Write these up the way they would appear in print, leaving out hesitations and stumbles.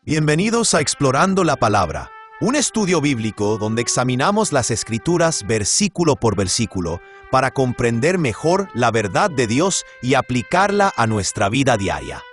Bienvenidos a Explorando la Palabra, un estudio bíblico donde examinamos las Escrituras versículo por versículo para comprender mejor la verdad de Dios y aplicarla a nuestra vida diaria.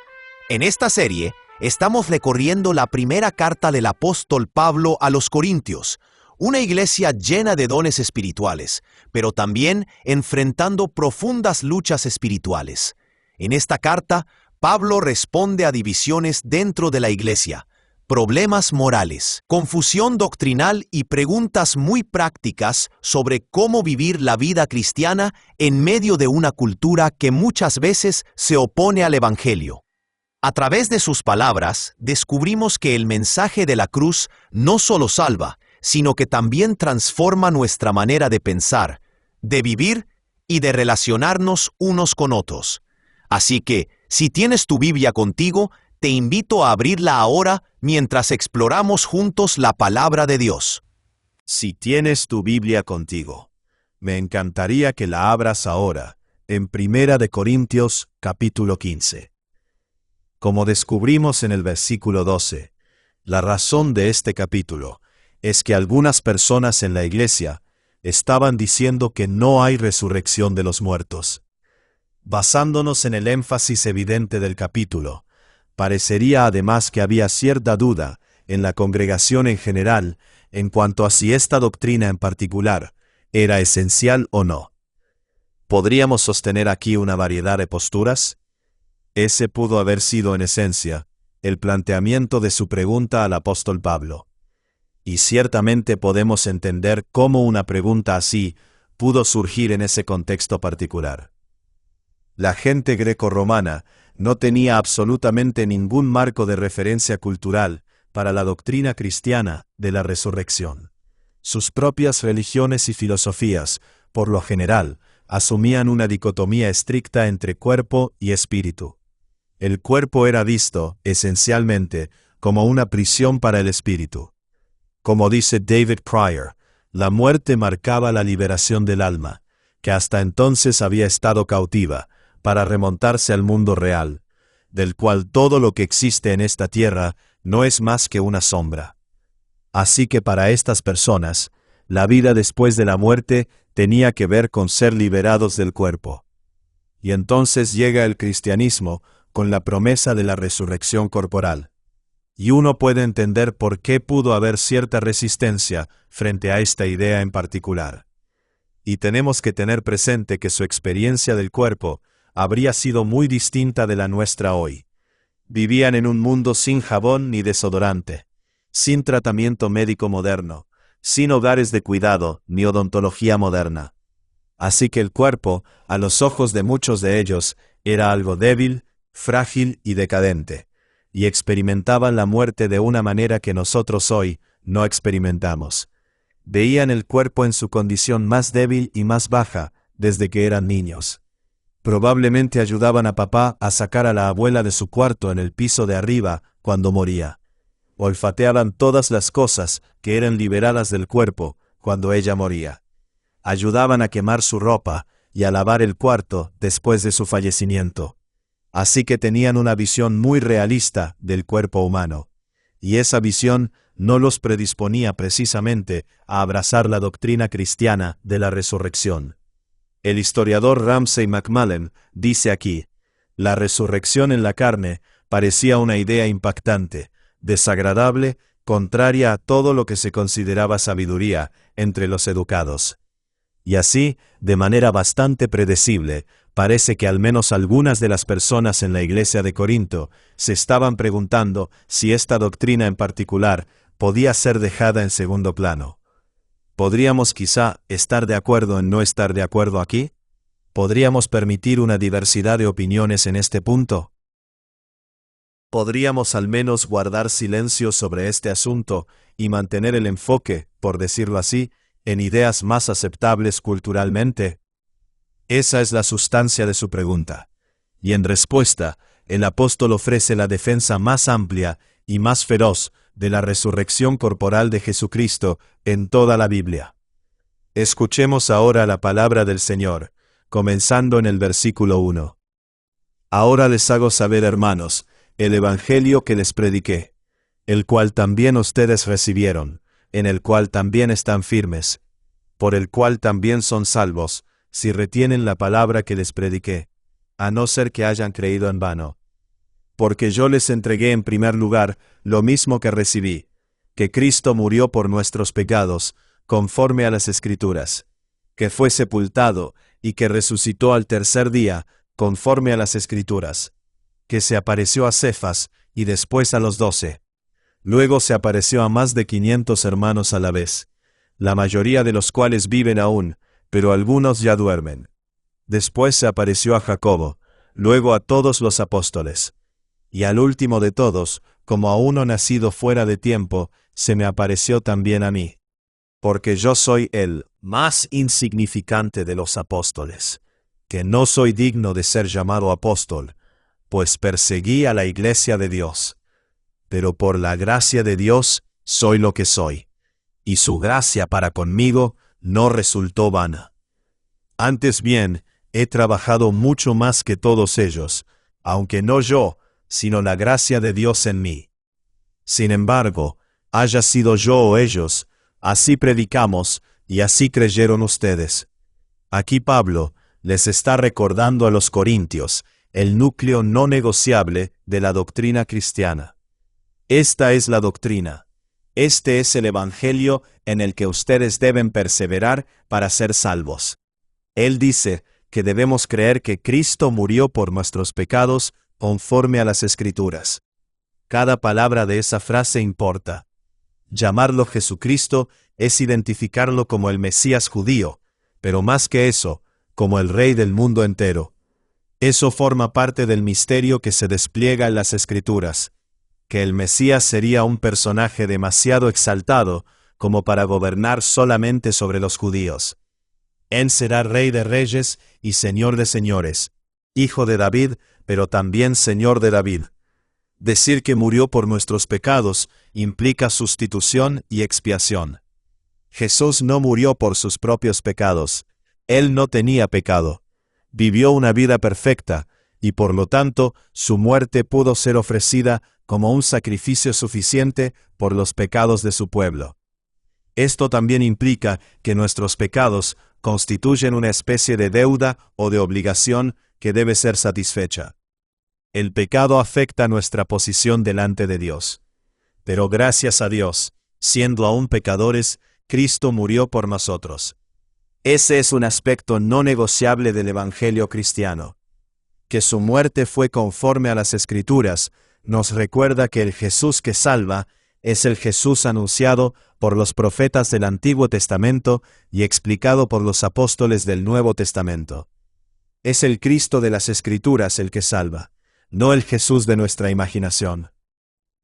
En esta serie, estamos recorriendo la primera carta del apóstol Pablo a los Corintios, una iglesia llena de dones espirituales, pero también enfrentando profundas luchas espirituales. En esta carta, Pablo responde a divisiones dentro de la iglesia, problemas morales, confusión doctrinal y preguntas muy prácticas sobre cómo vivir la vida cristiana en medio de una cultura que muchas veces se opone al Evangelio. A través de sus palabras, descubrimos que el mensaje de la cruz no solo salva, sino que también transforma nuestra manera de pensar, de vivir y de relacionarnos unos con otros. Así que, si tienes tu Biblia contigo, te invito a abrirla ahora mientras exploramos juntos la palabra de Dios. Si tienes tu Biblia contigo, me encantaría que la abras ahora, en 1 Corintios capítulo 15. Como descubrimos en el versículo 12, la razón de este capítulo es que algunas personas en la iglesia estaban diciendo que no hay resurrección de los muertos. Basándonos en el énfasis evidente del capítulo, parecería además que había cierta duda en la congregación en general en cuanto a si esta doctrina en particular era esencial o no. ¿Podríamos sostener aquí una variedad de posturas? Ese pudo haber sido en esencia el planteamiento de su pregunta al apóstol Pablo. Y ciertamente podemos entender cómo una pregunta así pudo surgir en ese contexto particular. La gente greco-romana no tenía absolutamente ningún marco de referencia cultural para la doctrina cristiana de la resurrección. Sus propias religiones y filosofías, por lo general, asumían una dicotomía estricta entre cuerpo y espíritu. El cuerpo era visto, esencialmente, como una prisión para el espíritu. Como dice David Pryor, la muerte marcaba la liberación del alma, que hasta entonces había estado cautiva, para remontarse al mundo real, del cual todo lo que existe en esta tierra no es más que una sombra. Así que para estas personas, la vida después de la muerte tenía que ver con ser liberados del cuerpo. Y entonces llega el cristianismo con la promesa de la resurrección corporal. Y uno puede entender por qué pudo haber cierta resistencia frente a esta idea en particular. Y tenemos que tener presente que su experiencia del cuerpo habría sido muy distinta de la nuestra hoy. Vivían en un mundo sin jabón ni desodorante, sin tratamiento médico moderno, sin hogares de cuidado ni odontología moderna. Así que el cuerpo, a los ojos de muchos de ellos, era algo débil, frágil y decadente, y experimentaban la muerte de una manera que nosotros hoy no experimentamos. Veían el cuerpo en su condición más débil y más baja desde que eran niños. Probablemente ayudaban a papá a sacar a la abuela de su cuarto en el piso de arriba cuando moría. Olfateaban todas las cosas que eran liberadas del cuerpo cuando ella moría. Ayudaban a quemar su ropa y a lavar el cuarto después de su fallecimiento. Así que tenían una visión muy realista del cuerpo humano. Y esa visión no los predisponía precisamente a abrazar la doctrina cristiana de la resurrección. El historiador Ramsay MacMullen dice aquí, la resurrección en la carne parecía una idea impactante, desagradable, contraria a todo lo que se consideraba sabiduría entre los educados. Y así, de manera bastante predecible, parece que al menos algunas de las personas en la iglesia de Corinto se estaban preguntando si esta doctrina en particular podía ser dejada en segundo plano. ¿Podríamos quizá estar de acuerdo en no estar de acuerdo aquí? ¿Podríamos permitir una diversidad de opiniones en este punto? ¿Podríamos al menos guardar silencio sobre este asunto y mantener el enfoque, por decirlo así, en ideas más aceptables culturalmente? Esa es la sustancia de su pregunta. Y en respuesta, el apóstol ofrece la defensa más amplia y más feroz de la resurrección corporal de Jesucristo en toda la Biblia. Escuchemos ahora la palabra del Señor, comenzando en el versículo 1. Ahora les hago saber, hermanos, el evangelio que les prediqué, el cual también ustedes recibieron, en el cual también están firmes, por el cual también son salvos, si retienen la palabra que les prediqué, a no ser que hayan creído en vano. Porque yo les entregué en primer lugar lo mismo que recibí, que Cristo murió por nuestros pecados, conforme a las Escrituras, que fue sepultado y que resucitó al tercer día, conforme a las Escrituras, que se apareció a Cefas y después a los 12. Luego se apareció a más de 500 hermanos a la vez, la mayoría de los cuales viven aún, pero algunos ya duermen. Después se apareció a Jacobo, luego a todos los apóstoles. Y al último de todos, como a uno nacido fuera de tiempo, se me apareció también a mí. Porque yo soy el más insignificante de los apóstoles, que no soy digno de ser llamado apóstol, pues perseguí a la iglesia de Dios. Pero por la gracia de Dios soy lo que soy, y su gracia para conmigo no resultó vana. Antes bien, he trabajado mucho más que todos ellos, aunque no yo, sino la gracia de Dios en mí. Sin embargo, haya sido yo o ellos, así predicamos y así creyeron ustedes. Aquí Pablo les está recordando a los corintios el núcleo no negociable de la doctrina cristiana. Esta es la doctrina. Este es el evangelio en el que ustedes deben perseverar para ser salvos. Él dice que debemos creer que Cristo murió por nuestros pecados conforme a las Escrituras. Cada palabra de esa frase importa. Llamarlo Jesucristo es identificarlo como el Mesías judío, pero más que eso, como el Rey del mundo entero. Eso forma parte del misterio que se despliega en las Escrituras, que el Mesías sería un personaje demasiado exaltado como para gobernar solamente sobre los judíos. Él será Rey de reyes y Señor de señores, Hijo de David, pero también Señor de David. Decir que murió por nuestros pecados implica sustitución y expiación. Jesús no murió por sus propios pecados. Él no tenía pecado. Vivió una vida perfecta, y por lo tanto, su muerte pudo ser ofrecida como un sacrificio suficiente por los pecados de su pueblo. Esto también implica que nuestros pecados constituyen una especie de deuda o de obligación que debe ser satisfecha. El pecado afecta nuestra posición delante de Dios. Pero gracias a Dios, siendo aún pecadores, Cristo murió por nosotros. Ese es un aspecto no negociable del Evangelio cristiano. Que su muerte fue conforme a las Escrituras nos recuerda que el Jesús que salva es el Jesús anunciado por los profetas del Antiguo Testamento y explicado por los apóstoles del Nuevo Testamento. Es el Cristo de las Escrituras el que salva, no el Jesús de nuestra imaginación.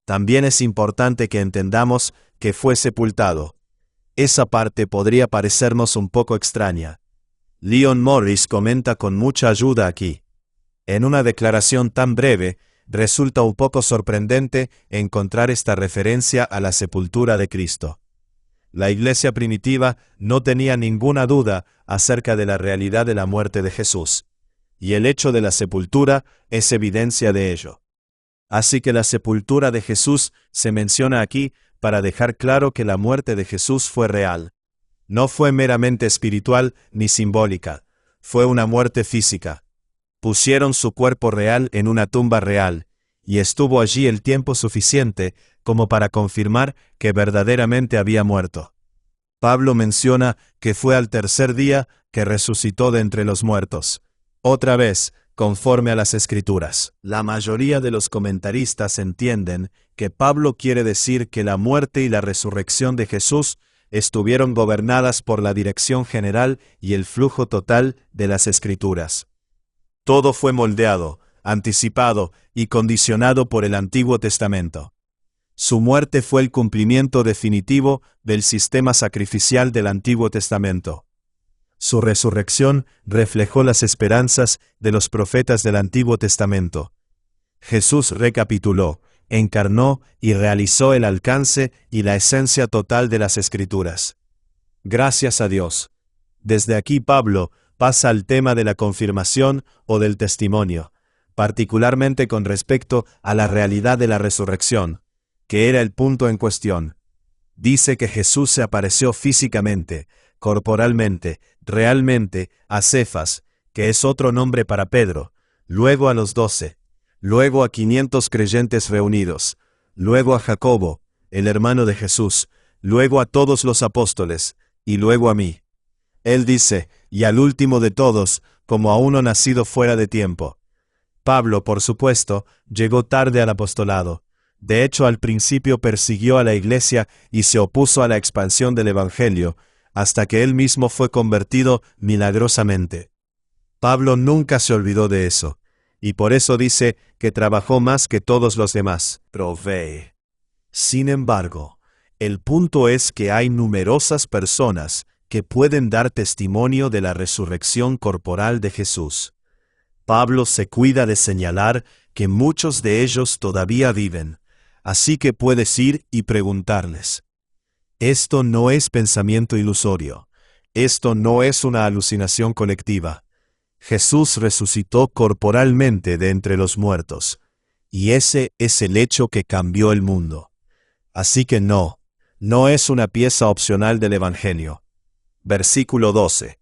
También es importante que entendamos que fue sepultado. Esa parte podría parecernos un poco extraña. Leon Morris comenta con mucha ayuda aquí. En una declaración tan breve, resulta un poco sorprendente encontrar esta referencia a la sepultura de Cristo. La iglesia primitiva no tenía ninguna duda acerca de la realidad de la muerte de Jesús, y el hecho de la sepultura es evidencia de ello. Así que la sepultura de Jesús se menciona aquí para dejar claro que la muerte de Jesús fue real. No fue meramente espiritual ni simbólica, fue una muerte física. Pusieron su cuerpo real en una tumba real, y estuvo allí el tiempo suficiente como para confirmar que verdaderamente había muerto. Pablo menciona que fue al tercer día que resucitó de entre los muertos. Otra vez, conforme a las Escrituras. La mayoría de los comentaristas entienden que Pablo quiere decir que la muerte y la resurrección de Jesús estuvieron gobernadas por la dirección general y el flujo total de las Escrituras. Todo fue moldeado, anticipado y condicionado por el Antiguo Testamento. Su muerte fue el cumplimiento definitivo del sistema sacrificial del Antiguo Testamento. Su resurrección reflejó las esperanzas de los profetas del Antiguo Testamento. Jesús recapituló, encarnó y realizó el alcance y la esencia total de las Escrituras. Gracias a Dios. Desde aquí Pablo pasa al tema de la confirmación o del testimonio, particularmente con respecto a la realidad de la resurrección, que era el punto en cuestión. Dice que Jesús se apareció físicamente, corporalmente, realmente, a Cefas, que es otro nombre para Pedro, luego a los 12, luego a 500 creyentes reunidos, luego a Jacobo, el hermano de Jesús, luego a todos los apóstoles, y luego a mí. Él dice, y al último de todos, como a uno nacido fuera de tiempo. Pablo, por supuesto, llegó tarde al apostolado. De hecho, al principio persiguió a la iglesia y se opuso a la expansión del evangelio, hasta que él mismo fue convertido milagrosamente. Pablo nunca se olvidó de eso, y por eso dice que trabajó más que todos los demás. Provee. Sin embargo, el punto es que hay numerosas personas que pueden dar testimonio de la resurrección corporal de Jesús. Pablo se cuida de señalar que muchos de ellos todavía viven, así que puedes ir y preguntarles. Esto no es pensamiento ilusorio, esto no es una alucinación colectiva. Jesús resucitó corporalmente de entre los muertos, y ese es el hecho que cambió el mundo. Así que no es una pieza opcional del Evangelio. Versículo 12.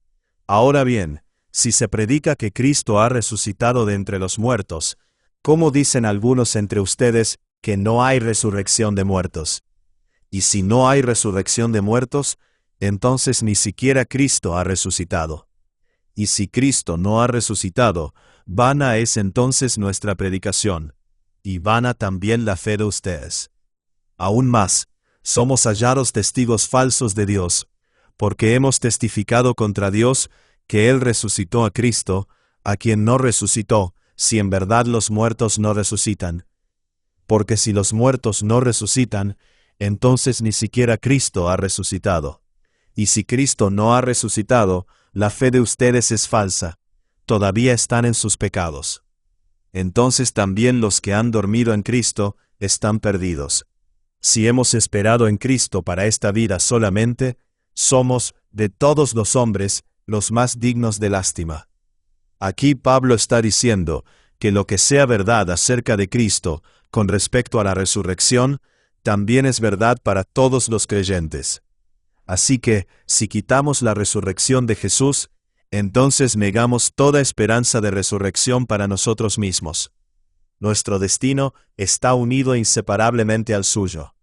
Ahora bien, si se predica que Cristo ha resucitado de entre los muertos, ¿cómo dicen algunos entre ustedes que no hay resurrección de muertos? Y si no hay resurrección de muertos, entonces ni siquiera Cristo ha resucitado. Y si Cristo no ha resucitado, vana es entonces nuestra predicación, y vana también la fe de ustedes. Aún más, somos hallados testigos falsos de Dios, porque hemos testificado contra Dios que Él resucitó a Cristo, a quien no resucitó, si en verdad los muertos no resucitan. Porque si los muertos no resucitan, entonces ni siquiera Cristo ha resucitado. Y si Cristo no ha resucitado, la fe de ustedes es falsa, todavía están en sus pecados. Entonces también los que han dormido en Cristo están perdidos. Si hemos esperado en Cristo para esta vida solamente, somos, de todos los hombres, los más dignos de lástima. Aquí Pablo está diciendo que lo que sea verdad acerca de Cristo con respecto a la resurrección, también es verdad para todos los creyentes. Así que, si quitamos la resurrección de Jesús, entonces negamos toda esperanza de resurrección para nosotros mismos. Nuestro destino está unido inseparablemente al suyo.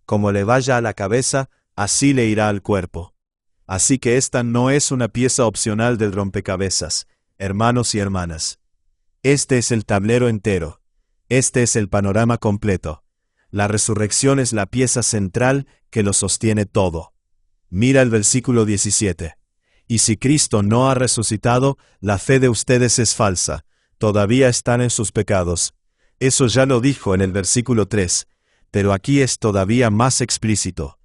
Como le vaya a la cabeza, así le irá al cuerpo. Así que esta no es una pieza opcional del rompecabezas, hermanos y hermanas. Este es el tablero entero. Este es el panorama completo. La resurrección es la pieza central que lo sostiene todo. Mira el versículo 17. Y si Cristo no ha resucitado, la fe de ustedes es falsa, todavía están en sus pecados. Eso ya lo dijo en el versículo 3, pero aquí es todavía más explícito.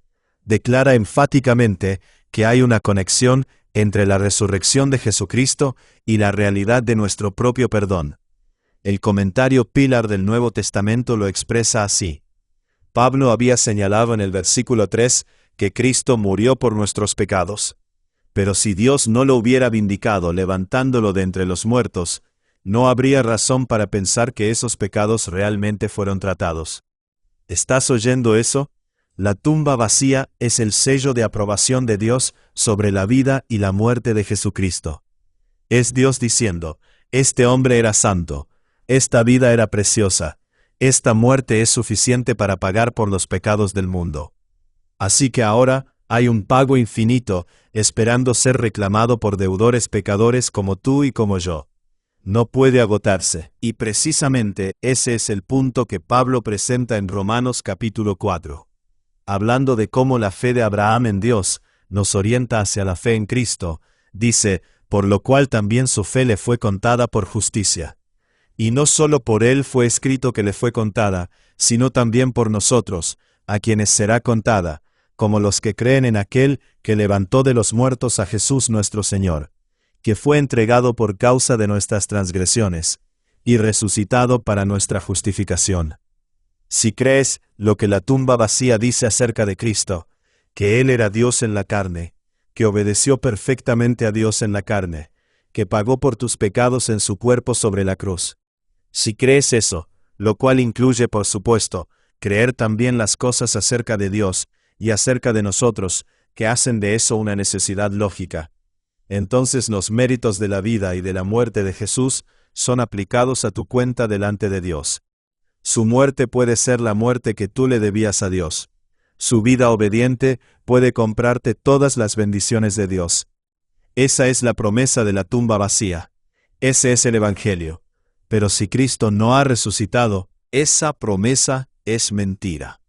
Declara enfáticamente que hay una conexión entre la resurrección de Jesucristo y la realidad de nuestro propio perdón. El comentario Pilar del Nuevo Testamento lo expresa así. Pablo había señalado en el versículo 3 que Cristo murió por nuestros pecados. Pero si Dios no lo hubiera vindicado levantándolo de entre los muertos, no habría razón para pensar que esos pecados realmente fueron tratados. ¿Estás oyendo eso? La tumba vacía es el sello de aprobación de Dios sobre la vida y la muerte de Jesucristo. Es Dios diciendo, este hombre era santo, esta vida era preciosa, esta muerte es suficiente para pagar por los pecados del mundo. Así que ahora hay un pago infinito esperando ser reclamado por deudores pecadores como tú y como yo. No puede agotarse, y precisamente ese es el punto que Pablo presenta en Romanos capítulo 4. Hablando de cómo la fe de Abraham en Dios nos orienta hacia la fe en Cristo, dice, por lo cual también su fe le fue contada por justicia. Y no solo por él fue escrito que le fue contada, sino también por nosotros, a quienes será contada, como los que creen en aquel que levantó de los muertos a Jesús nuestro Señor, que fue entregado por causa de nuestras transgresiones, y resucitado para nuestra justificación. Si crees lo que la tumba vacía dice acerca de Cristo, que Él era Dios en la carne, que obedeció perfectamente a Dios en la carne, que pagó por tus pecados en su cuerpo sobre la cruz. Si crees eso, lo cual incluye, por supuesto, creer también las cosas acerca de Dios y acerca de nosotros, que hacen de eso una necesidad lógica. Entonces los méritos de la vida y de la muerte de Jesús son aplicados a tu cuenta delante de Dios. Su muerte puede ser la muerte que tú le debías a Dios. Su vida obediente puede comprarte todas las bendiciones de Dios. Esa es la promesa de la tumba vacía. Ese es el Evangelio. Pero si Cristo no ha resucitado, esa promesa es mentira.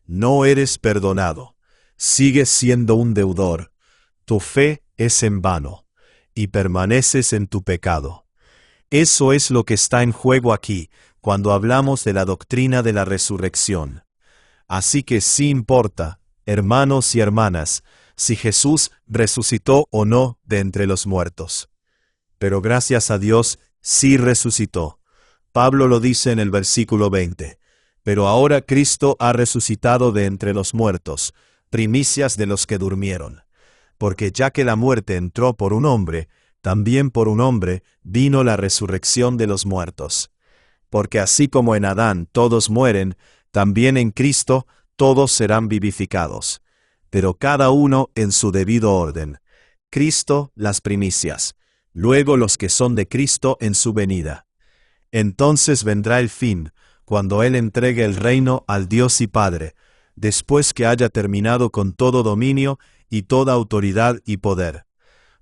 No eres perdonado. Sigues siendo un deudor. Tu fe es en vano, y permaneces en tu pecado. Eso es lo que está en juego aquí, cuando hablamos de la doctrina de la resurrección. Así que sí importa, hermanos y hermanas, si Jesús resucitó o no de entre los muertos. Pero gracias a Dios, sí resucitó. Pablo lo dice en el versículo 20. Pero ahora Cristo ha resucitado de entre los muertos, primicias de los que durmieron. Porque ya que la muerte entró por un hombre, también por un hombre vino la resurrección de los muertos. Porque así como en Adán todos mueren, también en Cristo todos serán vivificados. Pero cada uno en su debido orden. Cristo las primicias, luego los que son de Cristo en su venida. Entonces vendrá el fin, cuando Él entregue el reino al Dios y Padre, después que haya terminado con todo dominio y toda autoridad y poder.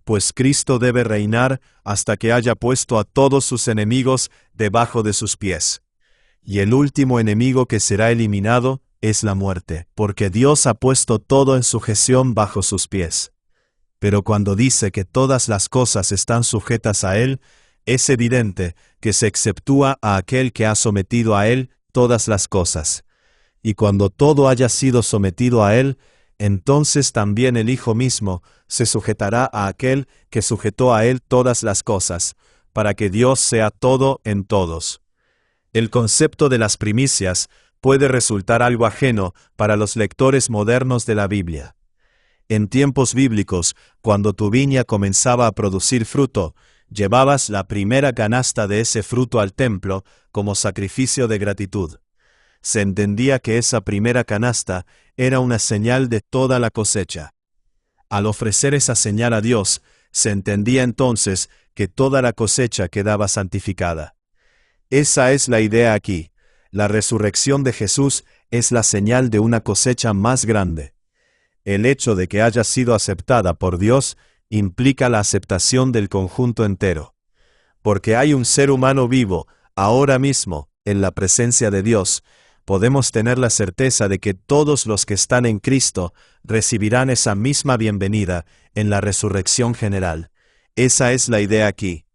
Pues Cristo debe reinar hasta que haya puesto a todos sus enemigos debajo de sus pies. Y el último enemigo que será eliminado es la muerte, porque Dios ha puesto todo en sujeción bajo sus pies. Pero cuando dice que todas las cosas están sujetas a Él, es evidente que se exceptúa a aquel que ha sometido a Él todas las cosas. Y cuando todo haya sido sometido a Él, entonces también el Hijo mismo se sujetará a aquel que sujetó a Él todas las cosas, para que Dios sea todo en todos. El concepto de las primicias puede resultar algo ajeno para los lectores modernos de la Biblia. En tiempos bíblicos, cuando tu viña comenzaba a producir fruto, llevabas la primera canasta de ese fruto al templo como sacrificio de gratitud. Se entendía que esa primera canasta era una señal de toda la cosecha. Al ofrecer esa señal a Dios, se entendía entonces que toda la cosecha quedaba santificada. Esa es la idea aquí. La resurrección de Jesús es la señal de una cosecha más grande. El hecho de que haya sido aceptada por Dios implica la aceptación del conjunto entero. Porque hay un ser humano vivo, ahora mismo, en la presencia de Dios, podemos tener la certeza de que todos los que están en Cristo recibirán esa misma bienvenida en la resurrección general. Esa es la idea aquí.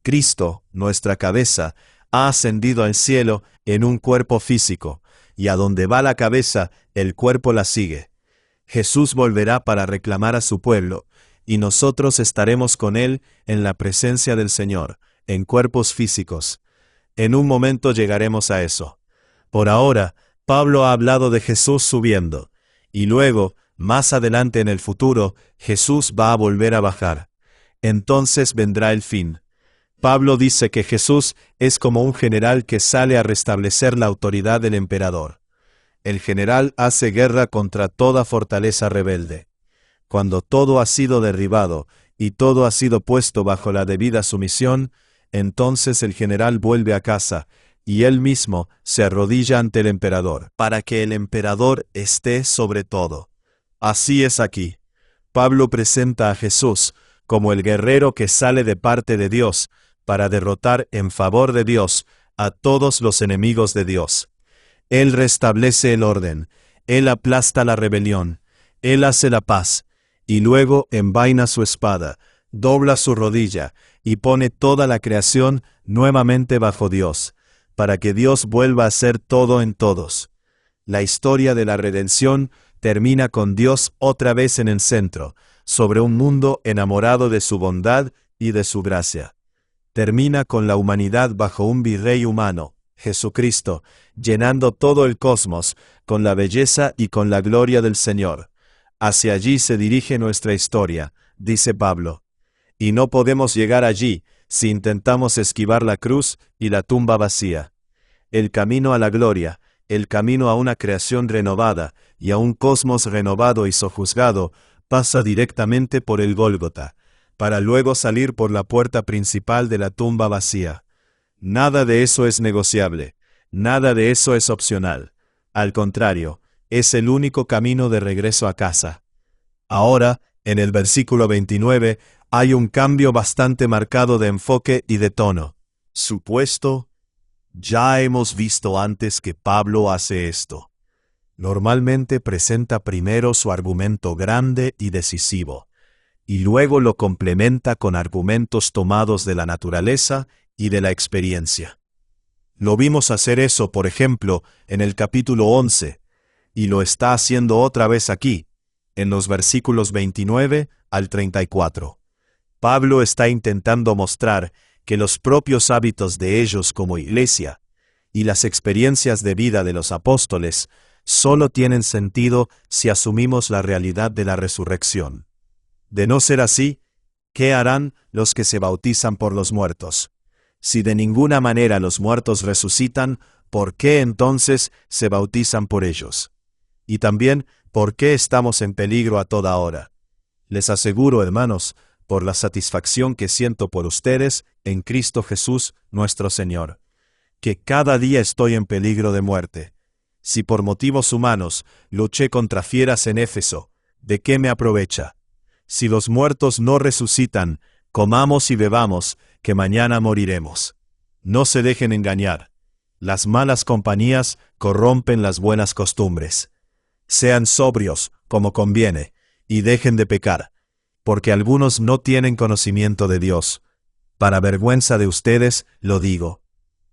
Cristo, nuestra cabeza, ha ascendido al cielo en un cuerpo físico, y a donde va la cabeza, el cuerpo la sigue. Jesús volverá para reclamar a su pueblo, y nosotros estaremos con Él en la presencia del Señor, en cuerpos físicos. En un momento llegaremos a eso. Por ahora, Pablo ha hablado de Jesús subiendo, y luego, más adelante en el futuro, Jesús va a volver a bajar. Entonces vendrá el fin. Pablo dice que Jesús es como un general que sale a restablecer la autoridad del emperador. El general hace guerra contra toda fortaleza rebelde. Cuando todo ha sido derribado y todo ha sido puesto bajo la debida sumisión, entonces el general vuelve a casa, y él mismo se arrodilla ante el emperador, para que el emperador esté sobre todo. Así es aquí. Pablo presenta a Jesús como el guerrero que sale de parte de Dios para derrotar en favor de Dios a todos los enemigos de Dios. Él restablece el orden, Él aplasta la rebelión, Él hace la paz, y luego envaina su espada, dobla su rodilla y pone toda la creación nuevamente bajo Dios, para que Dios vuelva a ser todo en todos. La historia de la redención termina con Dios otra vez en el centro, sobre un mundo enamorado de su bondad y de su gracia. Termina con la humanidad bajo un virrey humano, Jesucristo, llenando todo el cosmos con la belleza y con la gloria del Señor. Hacia allí se dirige nuestra historia, dice Pablo. Y no podemos llegar allí si intentamos esquivar la cruz y la tumba vacía. El camino a la gloria, el camino a una creación renovada y a un cosmos renovado y sojuzgado pasa directamente por el Gólgota, para luego salir por la puerta principal de la tumba vacía. Nada de eso es negociable, nada de eso es opcional. Al contrario, es el único camino de regreso a casa. Ahora, en el versículo 29, hay un cambio bastante marcado de enfoque y de tono. Supuesto, ya hemos visto antes que Pablo hace esto. Normalmente presenta primero su argumento grande y decisivo, y luego lo complementa con argumentos tomados de la naturaleza y de la experiencia. Lo vimos hacer eso, por ejemplo, en el capítulo 11, y lo está haciendo otra vez aquí, en los versículos 29 al 34. Pablo está intentando mostrar que los propios hábitos de ellos como iglesia y las experiencias de vida de los apóstoles solo tienen sentido si asumimos la realidad de la resurrección. De no ser así, ¿qué harán los que se bautizan por los muertos? Si de ninguna manera los muertos resucitan, ¿por qué entonces se bautizan por ellos? Y también, ¿por qué estamos en peligro a toda hora? Les aseguro, hermanos, por la satisfacción que siento por ustedes en Cristo Jesús nuestro Señor, que cada día estoy en peligro de muerte. Si por motivos humanos luché contra fieras en Éfeso, ¿de qué me aprovecha? Si los muertos no resucitan, comamos y bebamos, que mañana moriremos. No se dejen engañar. Las malas compañías corrompen las buenas costumbres. Sean sobrios, como conviene, y dejen de pecar, porque algunos no tienen conocimiento de Dios. Para vergüenza de ustedes, lo digo.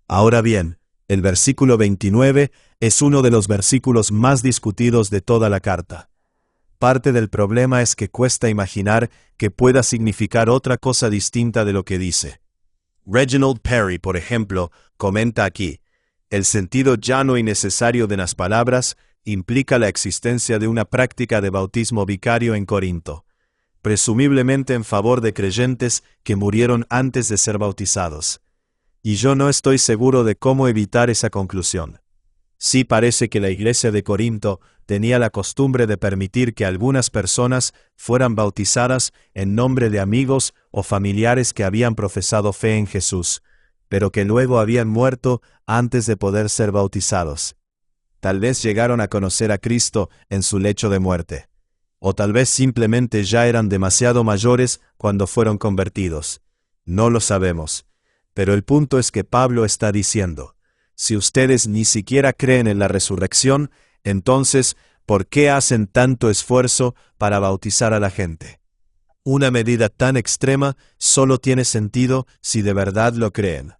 Ahora bien, el versículo 29 es uno de los versículos más discutidos de toda la carta. Parte del problema es que cuesta imaginar que pueda significar otra cosa distinta de lo que dice. Reginald Perry, por ejemplo, comenta aquí: el sentido llano y necesario de las palabras implica la existencia de una práctica de bautismo vicario en Corinto, presumiblemente en favor de creyentes que murieron antes de ser bautizados. Y yo no estoy seguro de cómo evitar esa conclusión. Sí parece que la iglesia de Corinto tenía la costumbre de permitir que algunas personas fueran bautizadas en nombre de amigos o familiares que habían profesado fe en Jesús, pero que luego habían muerto antes de poder ser bautizados. Tal vez llegaron a conocer a Cristo en su lecho de muerte, o tal vez simplemente ya eran demasiado mayores cuando fueron convertidos. No lo sabemos, pero el punto es que Pablo está diciendo: si ustedes ni siquiera creen en la resurrección, entonces, ¿por qué hacen tanto esfuerzo para bautizar a la gente? Una medida tan extrema solo tiene sentido si de verdad lo creen.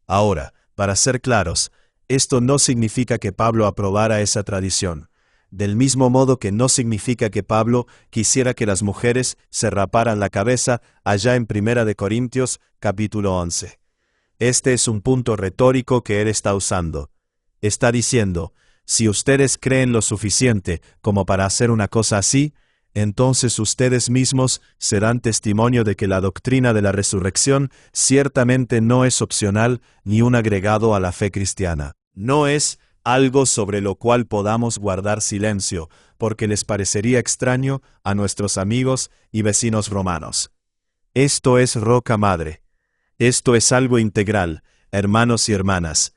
Ahora, para ser claros, esto no significa que Pablo aprobara esa tradición, del mismo modo que no significa que Pablo quisiera que las mujeres se raparan la cabeza allá en 1 Corintios capítulo 11. Este es un punto retórico que él está usando. Está diciendo: si ustedes creen lo suficiente como para hacer una cosa así, entonces ustedes mismos serán testimonio de que la doctrina de la resurrección ciertamente no es opcional ni un agregado a la fe cristiana. No es algo sobre lo cual podamos guardar silencio, porque les parecería extraño a nuestros amigos y vecinos romanos. Esto es roca madre. Esto es algo integral, hermanos y hermanas.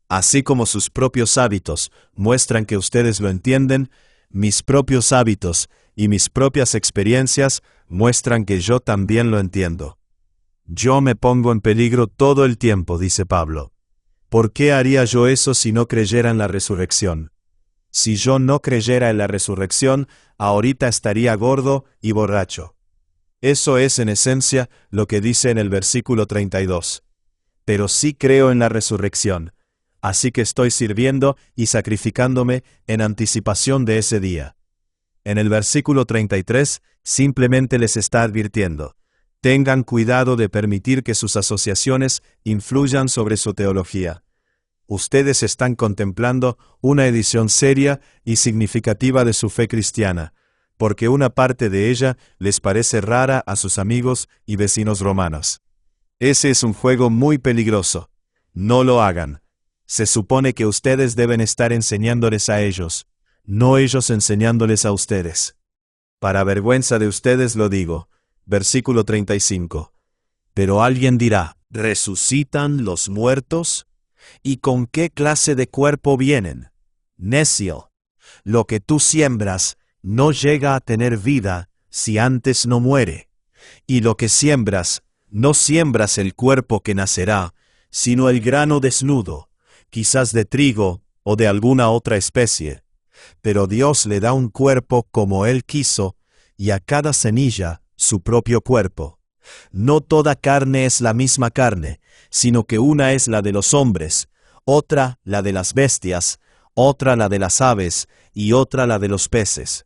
Así como sus propios hábitos muestran que ustedes lo entienden, mis propios hábitos y mis propias experiencias muestran que yo también lo entiendo. Yo me pongo en peligro todo el tiempo, dice Pablo. ¿Por qué haría yo eso si no creyera en la resurrección? Si yo no creyera en la resurrección, ahorita estaría gordo y borracho. Eso es en esencia lo que dice en el versículo 32. Pero sí creo en la resurrección, así que estoy sirviendo y sacrificándome en anticipación de ese día. En el versículo 33 simplemente les está advirtiendo: tengan cuidado de permitir que sus asociaciones influyan sobre su teología. Ustedes están contemplando una edición seria y significativa de su fe cristiana, porque una parte de ella les parece rara a sus amigos y vecinos romanos. Ese es un juego muy peligroso. No lo hagan. Se supone que ustedes deben estar enseñándoles a ellos, no ellos enseñándoles a ustedes. Para vergüenza de ustedes lo digo. Versículo 35. Pero alguien dirá, ¿resucitan los muertos? ¿Y con qué clase de cuerpo vienen? Necio, lo que tú siembras no llega a tener vida si antes no muere. Y lo que siembras, no siembras el cuerpo que nacerá, sino el grano desnudo, quizás de trigo o de alguna otra especie. Pero Dios le da un cuerpo como Él quiso, y a cada semilla su propio cuerpo. No toda carne es la misma carne, sino que una es la de los hombres, otra la de las bestias, otra la de las aves, y otra la de los peces.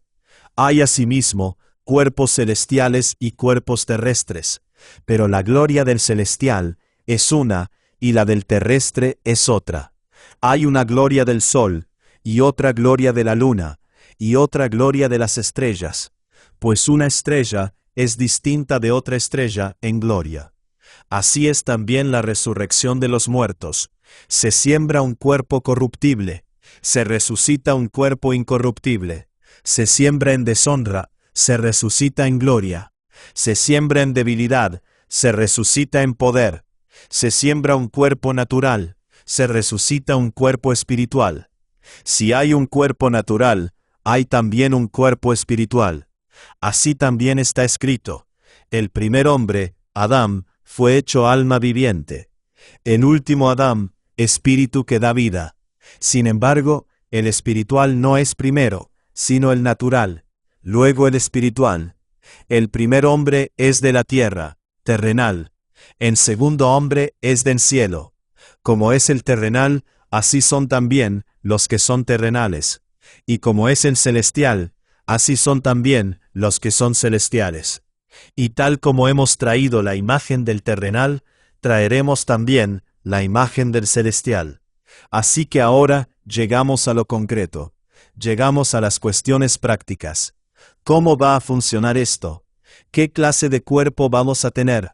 Hay asimismo cuerpos celestiales y cuerpos terrestres, pero la gloria del celestial es una, y la del terrestre es otra. Hay una gloria del sol, y otra gloria de la luna, y otra gloria de las estrellas, pues una estrella es distinta de otra estrella en gloria. Así es también la resurrección de los muertos. Se siembra un cuerpo corruptible, se resucita un cuerpo incorruptible. Se siembra en deshonra, se resucita en gloria. Se siembra en debilidad, se resucita en poder. Se siembra un cuerpo natural, se resucita un cuerpo espiritual. Si hay un cuerpo natural, hay también un cuerpo espiritual. Así también está escrito: el primer hombre, Adán, fue hecho alma viviente. El último Adán, espíritu que da vida. Sin embargo, el espiritual no es primero, sino el natural, luego el espiritual. El primer hombre es de la tierra, terrenal. El segundo hombre es del cielo. Como es el terrenal, así son también los que son terrenales. Y como es el celestial, así son también los que son celestiales. Y tal como hemos traído la imagen del terrenal, traeremos también la imagen del celestial. Así que ahora llegamos a lo concreto. Llegamos a las cuestiones prácticas. ¿Cómo va a funcionar esto? ¿Qué clase de cuerpo vamos a tener?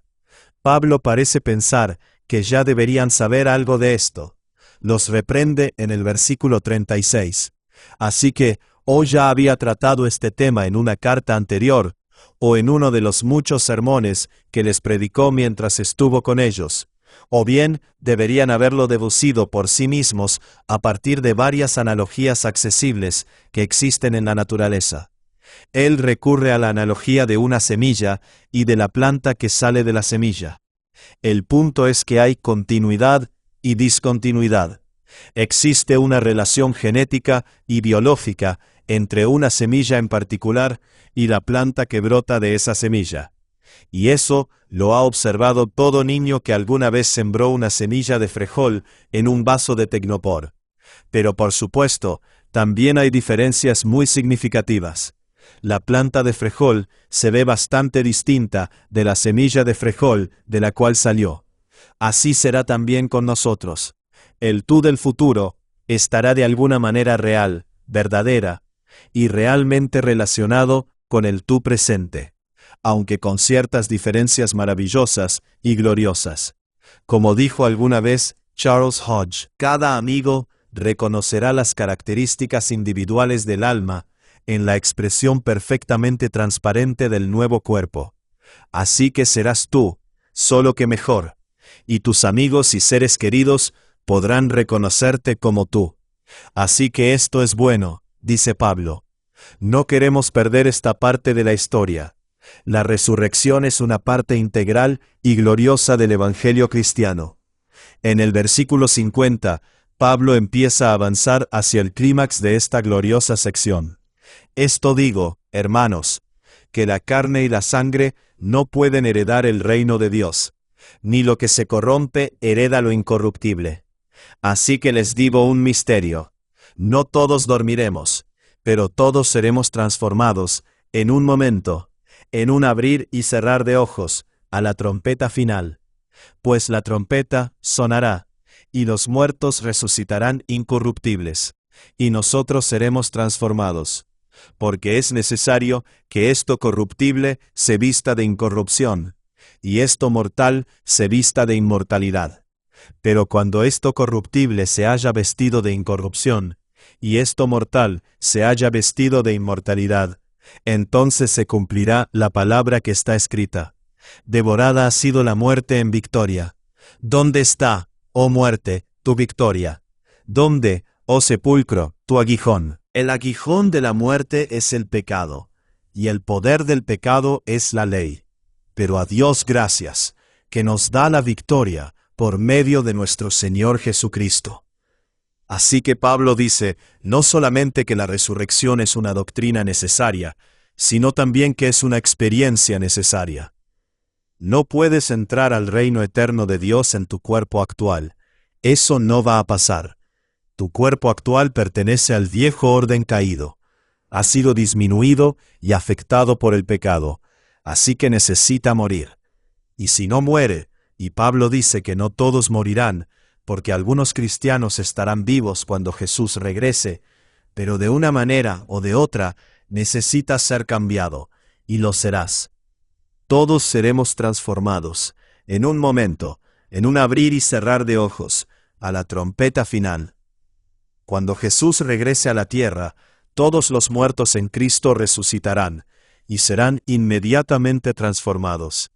Pablo parece pensar que ya deberían saber algo de esto. Los reprende en el versículo 36. Así que, o ya había tratado este tema en una carta anterior, o en uno de los muchos sermones que les predicó mientras estuvo con ellos, o bien deberían haberlo deducido por sí mismos a partir de varias analogías accesibles que existen en la naturaleza. Él recurre a la analogía de una semilla y de la planta que sale de la semilla. El punto es que hay continuidad y discontinuidad. Existe una relación genética y biológica entre una semilla en particular y la planta que brota de esa semilla. Y eso lo ha observado todo niño que alguna vez sembró una semilla de frijol en un vaso de tecnopor. Pero por supuesto, también hay diferencias muy significativas. La planta de frijol se ve bastante distinta de la semilla de frijol de la cual salió. Así será también con nosotros. El tú del futuro estará de alguna manera real, verdadera, y realmente relacionado con el tú presente, aunque con ciertas diferencias maravillosas y gloriosas. Como dijo alguna vez Charles Hodge, cada amigo reconocerá las características individuales del alma en la expresión perfectamente transparente del nuevo cuerpo. Así que serás tú, solo que mejor, y tus amigos y seres queridos podrán reconocerte como tú. Así que esto es bueno, dice Pablo. No queremos perder esta parte de la historia. La resurrección es una parte integral y gloriosa del Evangelio cristiano. En el versículo 50, Pablo empieza a avanzar hacia el clímax de esta gloriosa sección. Esto digo, hermanos, que la carne y la sangre no pueden heredar el reino de Dios, ni lo que se corrompe hereda lo incorruptible. Así que les digo un misterio. No todos dormiremos, pero todos seremos transformados en un momento, en un abrir y cerrar de ojos, a la trompeta final. Pues la trompeta sonará, y los muertos resucitarán incorruptibles, y nosotros seremos transformados. Porque es necesario que esto corruptible se vista de incorrupción, y esto mortal se vista de inmortalidad. Pero cuando esto corruptible se haya vestido de incorrupción, y esto mortal se haya vestido de inmortalidad, entonces se cumplirá la palabra que está escrita: devorada ha sido la muerte en victoria. ¿Dónde está, oh muerte, tu victoria? ¿Dónde, oh sepulcro, tu aguijón? El aguijón de la muerte es el pecado, y el poder del pecado es la ley. Pero a Dios gracias, que nos da la victoria por medio de nuestro Señor Jesucristo. Así que Pablo dice, no solamente que la resurrección es una doctrina necesaria, sino también que es una experiencia necesaria. No puedes entrar al reino eterno de Dios en tu cuerpo actual. Eso no va a pasar. Tu cuerpo actual pertenece al viejo orden caído. Ha sido disminuido y afectado por el pecado, así que necesita morir. Y si no muere, y Pablo dice que no todos morirán, porque algunos cristianos estarán vivos cuando Jesús regrese, pero de una manera o de otra necesitas ser cambiado, y lo serás. Todos seremos transformados, en un momento, en un abrir y cerrar de ojos, a la trompeta final. Cuando Jesús regrese a la tierra, todos los muertos en Cristo resucitarán, y serán inmediatamente transformados.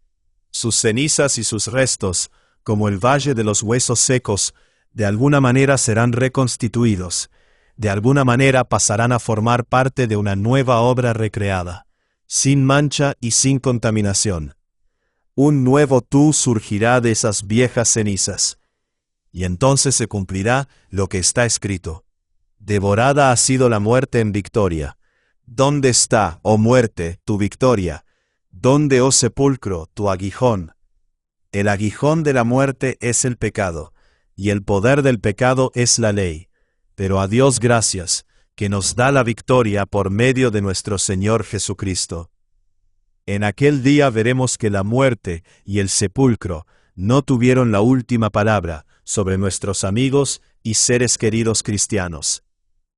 Sus cenizas y sus restos, como el valle de los huesos secos, de alguna manera serán reconstituidos, de alguna manera pasarán a formar parte de una nueva obra recreada, sin mancha y sin contaminación. Un nuevo tú surgirá de esas viejas cenizas, y entonces se cumplirá lo que está escrito: devorada ha sido la muerte en victoria. ¿Dónde está, oh muerte, tu victoria? ¿Dónde, oh sepulcro, tu aguijón? El aguijón de la muerte es el pecado, y el poder del pecado es la ley. Pero a Dios gracias, que nos da la victoria por medio de nuestro Señor Jesucristo. En aquel día veremos que la muerte y el sepulcro no tuvieron la última palabra sobre nuestros amigos y seres queridos cristianos.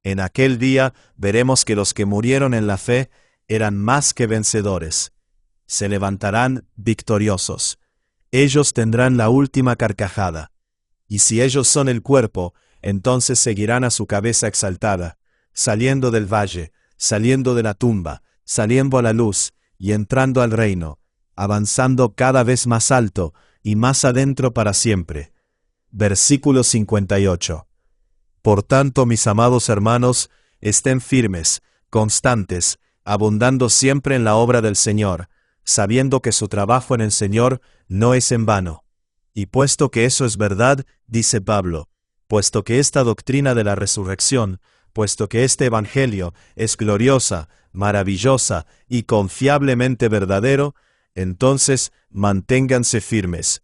En aquel día veremos que los que murieron en la fe eran más que vencedores. Se levantarán victoriosos. Ellos tendrán la última carcajada. Y si ellos son el cuerpo, entonces seguirán a su cabeza exaltada, saliendo del valle, saliendo de la tumba, saliendo a la luz y entrando al reino, avanzando cada vez más alto y más adentro para siempre. Versículo 58. Por tanto, mis amados hermanos, estén firmes, constantes, abundando siempre en la obra del Señor, sabiendo que su trabajo en el Señor no es en vano. Y puesto que eso es verdad, dice Pablo, puesto que esta doctrina de la resurrección, puesto que este evangelio es gloriosa, maravillosa y confiablemente verdadero, entonces manténganse firmes.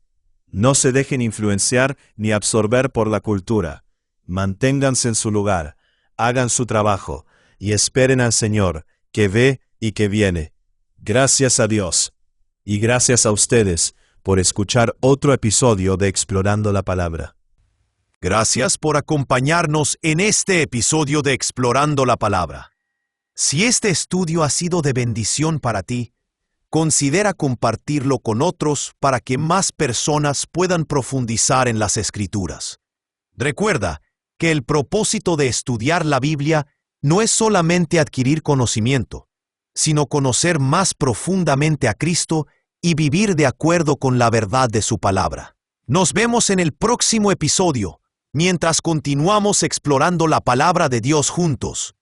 No se dejen influenciar ni absorber por la cultura. Manténganse en su lugar, hagan su trabajo, y esperen al Señor, que ve y que viene. Gracias a Dios, y gracias a ustedes por escuchar otro episodio de Explorando la Palabra. Gracias por acompañarnos en este episodio de Explorando la Palabra. Si este estudio ha sido de bendición para ti, considera compartirlo con otros para que más personas puedan profundizar en las Escrituras. Recuerda que el propósito de estudiar la Biblia no es solamente adquirir conocimiento, sino conocer más profundamente a Cristo y vivir de acuerdo con la verdad de su palabra. Nos vemos en el próximo episodio, mientras continuamos explorando la palabra de Dios juntos.